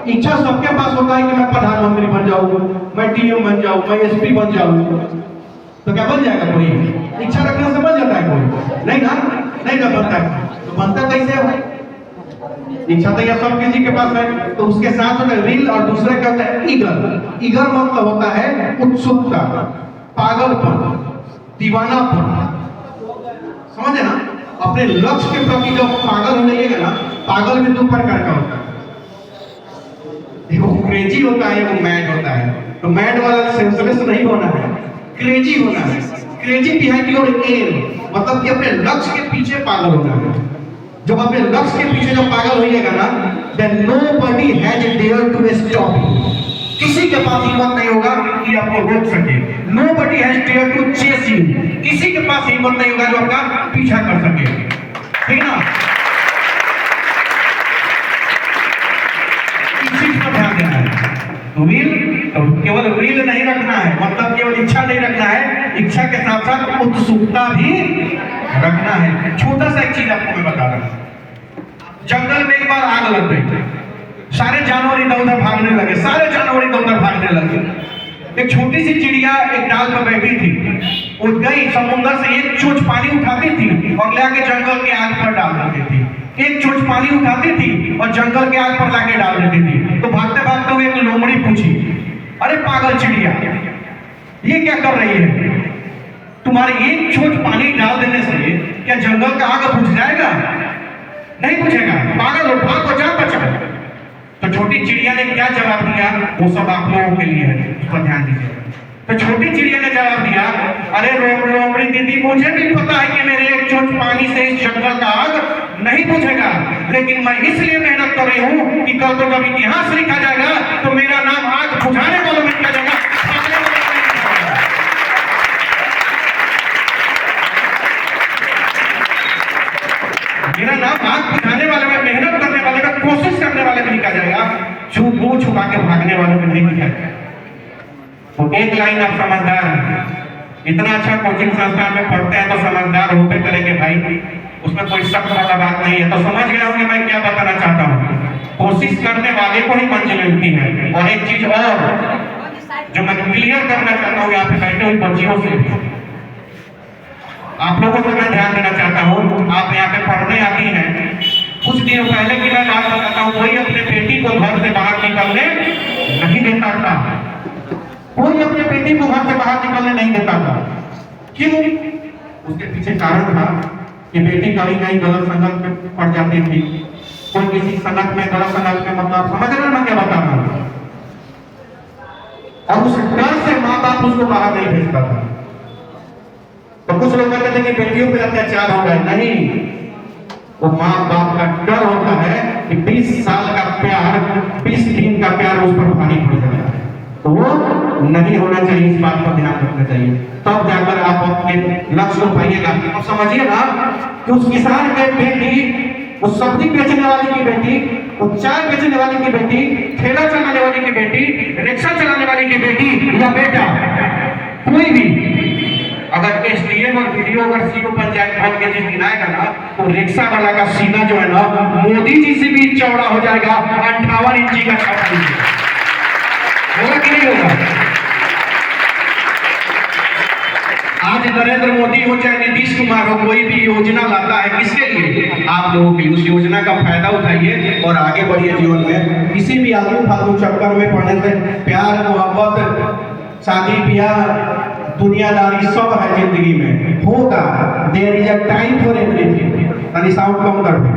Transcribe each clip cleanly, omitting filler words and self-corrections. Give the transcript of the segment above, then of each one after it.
इच्छा सबके पास होता है कि मैं प्रधानमंत्री बन जाऊं, मैं डीएम बन जाऊं, मैं एसपी बन जाऊं। तो क्या बन जाएगा कोई? इच्छा रखने से बन जाता है कोई? नहीं ना, नहीं कर बनता है। तो बनता कैसे है भाई? इच्छा तो यह सब किसी के पास है। तो उसके साथ होता है विल और दूसरे क्या होता है ईगर। ईगर मतलब होता है उत्सुकता, पागलपन, दीवानापन। समझे ना? अपने लक्ष्य के प्रति जब पागल हो जाइएगा ना, पागल में दो प्रकार का होता है, देखो क्रेजी होता है, वो मैड होता है। तो मैड वाला सेंसलेस नहीं होना है, क्रेजी होना है। क्रेजी बिहाइंड योर एम, मतलब कि अपने लक्ष्य के पीछे पागल होना है। जब अपने लक्ष्य के पीछे जब पागल होइएगा ना, then nobody has dared to stop you। किसी के पास हिम्मत नहीं होगा कि आपको रोक सके। Nobody has dared to chase you। किसी के पास हिम्मत नहीं होगा जो आपका पीछा कर सके, ठीक ना? इस चीज पर ध्यान देना है। विल केवल विल नहीं रखना है, मतलब केवल इच्छा नहीं रखना है, इच्छा के साथ साथ उत्सुकता भी रखना है। छोटा सा एक चीज आपको मैं बता रहा हूं। जंगल में एक बार आग लग गई, सारे जानवर इधर उधर भागने लगे, सारे जानवर इधर उधर भागने लगे। एक छोटी सी चिड़िया एक डाल पर बैठी थी, उठ गई, समुद्र से एक चोंच पानी उठाती थी और लाके जंगल के आग पर डाल देती थी। एक चोंच पानी उठाती थी और जंगल के आग पर लाके डाल देती थी। तो भागते भागते हुए एक लोमड़ी पूछी, अरे पागल चिड़िया, ये क्या कर रही है? तुम्हारे एक चोंच पानी डाल देने से क्या जंगल का आग बुझ जाएगा? नहीं बुझेगा, पागल हो, भागो, जा बचा। तो छोटी चिड़िया ने क्या जवाब दिया, वो सब आप लोगों के लिए है, उस पर ध्यान दीजिए। तो छोटी चिड़िया ने जवाब दिया, अरे लोमड़ी दीदी, मुझे भी पता है कि मेरे एक चोंच पानी से इस जंगल का आग नहीं बुझेगा, लेकिन मैं इसलिए मेहनत कर रही हूँ कि कल को जब इतिहास लिखा जाएगा तो मेरा नाम आग बुझाने वालों में लिखा जाएगा, मेरा नाम आग बुझाने वाले में, मेहनत करने वाले में, कोशिश करने वाले में लिखा जाएगा, मुंह छुपा के भागने वालों में नहीं लिखा जाएगा। तो एक लाइन आप समझदार हैं, इतना अच्छा कोचिंग संस्थान में पढ़ते हैं तो समझदार होते करेंगे भाई, उसमें कोई शक वाला बात नहीं है। तो समझ गया होंगे मैं क्या बताना चाहता हूँ। कोशिश करने वाले को ही मंजिल मिलती है। और एक चीज और जो मैं क्लियर करना चाहता हूँ यहाँ पे बैठे हुए बच्चियों से, आप लोगों से मैं ध्यान देना चाहता हूँ, आप यहाँ पे पढ़ने आती हैं, कुछ दिन पहले की मैं बात बताता हूँ, कोई अपने बेटी को घर से बाहर निकलने नहीं देता था, कोई अपने बेटी को घर से बाहर निकलने नहीं देता था। क्यों? उसके पीछे कारण था कि बेटी कभी कहीं गलत संगत में पड़ जाती थी, कोई किसी संगत में, गलत संगत में, मतलब समझ रहे ना क्या बता रहा हूं। और उस डर से माँ बाप उसको बाहर नहीं भेजता था। तो कुछ लोग कहते थे कि बेटियों पर अत्याचार हो गए, नहीं, वो माँ बाप का डर होता है कि 20 साल का प्यार, 20 दिन का प्यार उस पर भारी पड़ जाता है, तो वो नहीं होना चाहिए। इस बात पर ध्यान रखना चाहिए, तब जाकर आप अपने लक्ष्य को पाइएगा। अब समझिए ना कि उस किसान के बेटी, उस सब्जी बेचने वाली की बेटी, उस चाय बेचने वाली की बेटी, ठेला चलाने वाली की बेटी, रिक्शा चलाने वाली की बेटी या बेटा, कोई भी अगर एसडीएम और वीडियो अगर सीओ पंचायत भवन के जिस दिन आएगा ना, तो रिक्शा वाला का सीना जो है ना मोदी जी से भी चौड़ा हो जाएगा, 58 इंची का छाता होगा कि नहीं होगा? आज नरेंद्र मोदी हो चाहे नीतीश कुमार हो, कोई भी योजना लाता है किसके लिए? आप लोगों के लिए। उस योजना का फायदा उठाइए और आगे बढ़िए जीवन में। किसी भी आलतू फालतू चक्कर में पड़ने से प्यार, मोहब्बत, शादी ब्याह, दुनियादारी सब है जिंदगी में, होगा। There is a time for everything. यानी साउंड कम कर दे।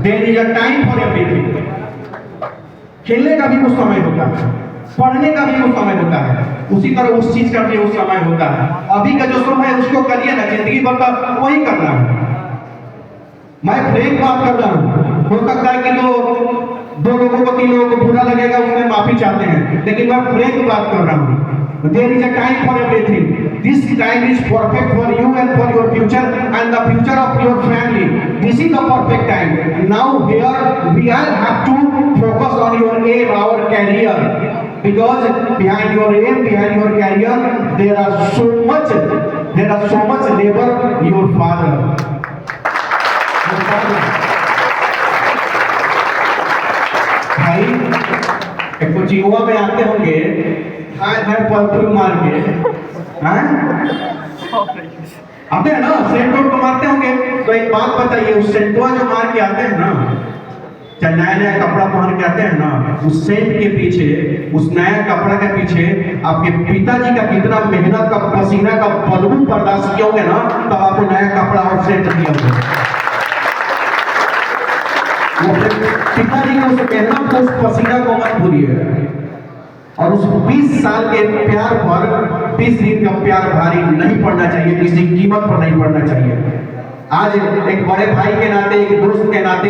There is a time for everything. खेलने का भी कुछ समय होता है, पढ़ने का भी कुछ समय होता है, उसी तरह उस चीज का भी उस समय होता है। अभी का जो समय है उसको करिए ना, जिंदगी भर का वही करना है। मैं फ्रेंक बात कर रहा हूँ, हो सकता है कि दो लोगों को, 3 लोगों को बुरा लगेगा, उसमें माफी चाहते हैं, लेकिन मैं फ्रेंक बात कर रहा हूँ। There is a time for everything. This time is perfect for you and for your future and the future of your family. This is the perfect time. Now here we all have to focus on your aim, our career, because behind your aim, behind your career, there are so much labor. Your father. भाई एक कोचिंगवा में आते होंगे हाय हाय perfume मार के, हैं? आते हैं ना, सेंट तो मारते होंगे। तो एक बात बताइए, उस सेंटवा जो मार के आते हैं ना, चाहे नया नया कपड़ा पहन के आते हैं ना, उस सेंट के पीछे, उस नया कपड़ा के पीछे आपके पिताजी का कितना मेहनत का पसीना का बदबू बर्दाश्त किया होगा ना, तब आपको नया कपड़ा और सेंट दिया होगा। पिताजी का उस मेहनत को, उस पसीना को मत भूलिएगा। और उस 20 साल के प्यार पर 20 दिन का प्यार भारी नहीं पड़ना चाहिए, किसी कीमत पर नहीं पड़ना चाहिए। आज एक बड़े भाई के नाते, एक दोस्त के नाते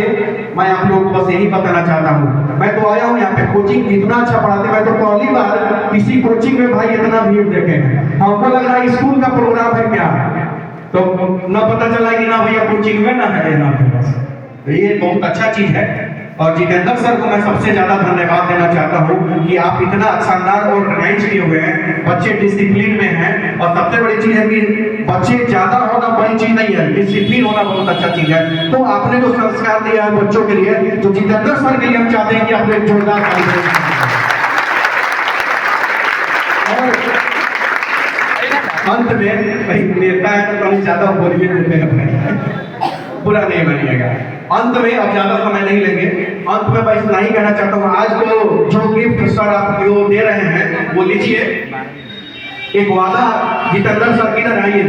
मैं आप लोगों को बस यही बताना चाहता हूँ। मैं तो आया हूँ यहाँ पे, कोचिंग इतना अच्छा पढ़ाते, मैं तो पहली बार किसी कोचिंग में भाई इतना भीड़ देखे हैं। हमको लग रहा है स्कूल का प्रोग्राम है क्या, तो न पता चला कि ना भैया कोचिंग में ना है यहाँ पे। बस ये बहुत अच्छा चीज है। और जितेंद्र सर को मैं सबसे ज्यादा धन्यवाद देना चाहता हूँ कि आप इतना शानदार ऑर्गेनाइज किए हुए हैं, बच्चे डिसिप्लिन में हैं। और सबसे बड़ी चीज है कि बच्चे ज्यादा होना बड़ी चीज नहीं है, डिसिप्लिन होना बहुत अच्छा चीज है। तो आपने जो संस्कार दिया है बच्चों के लिए, तो जितेंद्र सर के लिए हम चाहते हैं कि आप एक जोरदार ताली दें। अंत में भाई नेता है तो हम ज्यादा बोलिए देते हैं, बुरा नहीं मानिएगा। अंत में अब ज्यादा समय नहीं लेंगे, अंत में मैं इतना ही कहना चाहता हूँ, आज तो जो गिफ्ट सर आप जो दे रहे हैं वो लीजिए। एक वादा जितेंद्र सर की तरह आइए,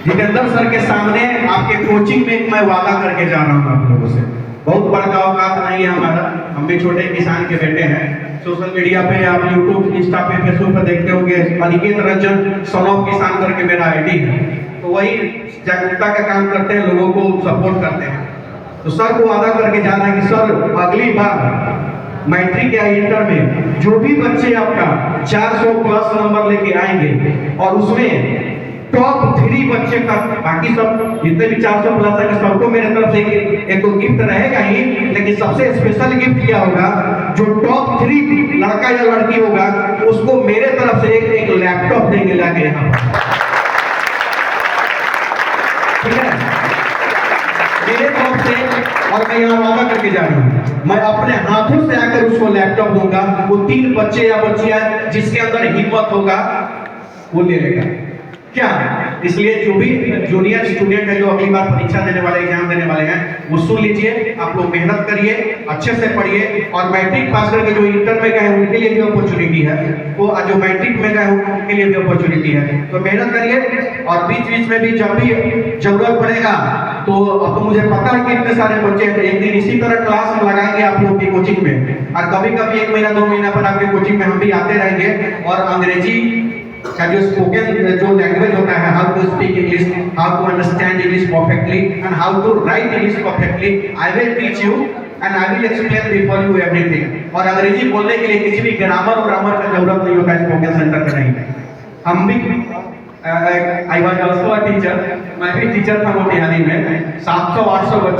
जितेंद्र सर के सामने आपके कोचिंग में मैं वादा करके जा रहा हूँ आप लोगों से। बहुत बड़ा औकात नहीं है हमारा, हम भी छोटे किसान के बेटे हैं। सोशल मीडिया पे आप यूट्यूब, इंस्टा पे, फेसबुक पे देखते होंगे अनिकेत रंजन सन ऑफ किसान करके मेरा आईडी है। तो वही जागरूकता का काम करते हैं, लोगों को सपोर्ट करते हैं। तो सर को वादा करके जाना है कि सर अगली बार मैट्रिक या इंटर में जो भी बच्चे आपका 400 प्लस नंबर लेके आएंगे और उसमें टॉप 3 बच्चे का, बाकी सब जितने भी 400 प्लस है सबको मेरे तरफ से एक तो गिफ्ट रहेगा ही, लेकिन सबसे स्पेशल गिफ्ट क्या होगा, जो टॉप 3 लड़का या लड़की होगा उसको मेरे तरफ से एक लैपटॉप देंगे लाके यहाँ पर, ठीक है, मेरे तरफ से। और मैं यहाँ वादा करके जा रहा हूँ, मैं अपने हाथों से आकर उसको लैपटॉप दूंगा। वो 3 बच्चे या बच्चियां जिसके अंदर हिम्मत होगा वो ले लेगा। क्या, इसलिए जो भी जूनियर स्टूडेंट है जो अगली बार परीक्षा देने वाले, एग्जाम देने वाले हैं, वो सुन लीजिए, आप लोग मेहनत करिए, अच्छे से पढ़िए। और मैट्रिक पास करके जो इंटर में गए उनके लिए भी अपॉर्चुनिटी है, वो जो मैट्रिक में गए उनके लिए भी अपॉर्चुनिटी है। तो मेहनत करिए। और बीच बीच में भी जब भी जरूरत पड़ेगा तो अब तो मुझे पता है कि इतने सारे बच्चे हैं, तो एक दिन इसी तरह क्लास लगाएंगे आप लोग की कोचिंग में। और कभी कभी 1 महीना 2 महीना पर आपके कोचिंग में हम भी आते रहेंगे। और अंग्रेजी का जो स्पोकन जो लैंग्वेज होता है, how to speak English, how to understand English perfectly and how to write English perfectly, I will teach you and I will explain before you everything. और अंग्रेजी बोलने के लिए किसी भी ग्रामर का जरूरत नहीं होता है स्पोकन सेंटर का। नहीं, हम भी I was also a teacher, मैं भी टीचर था मोतिहारी में। 700-800 बच्चे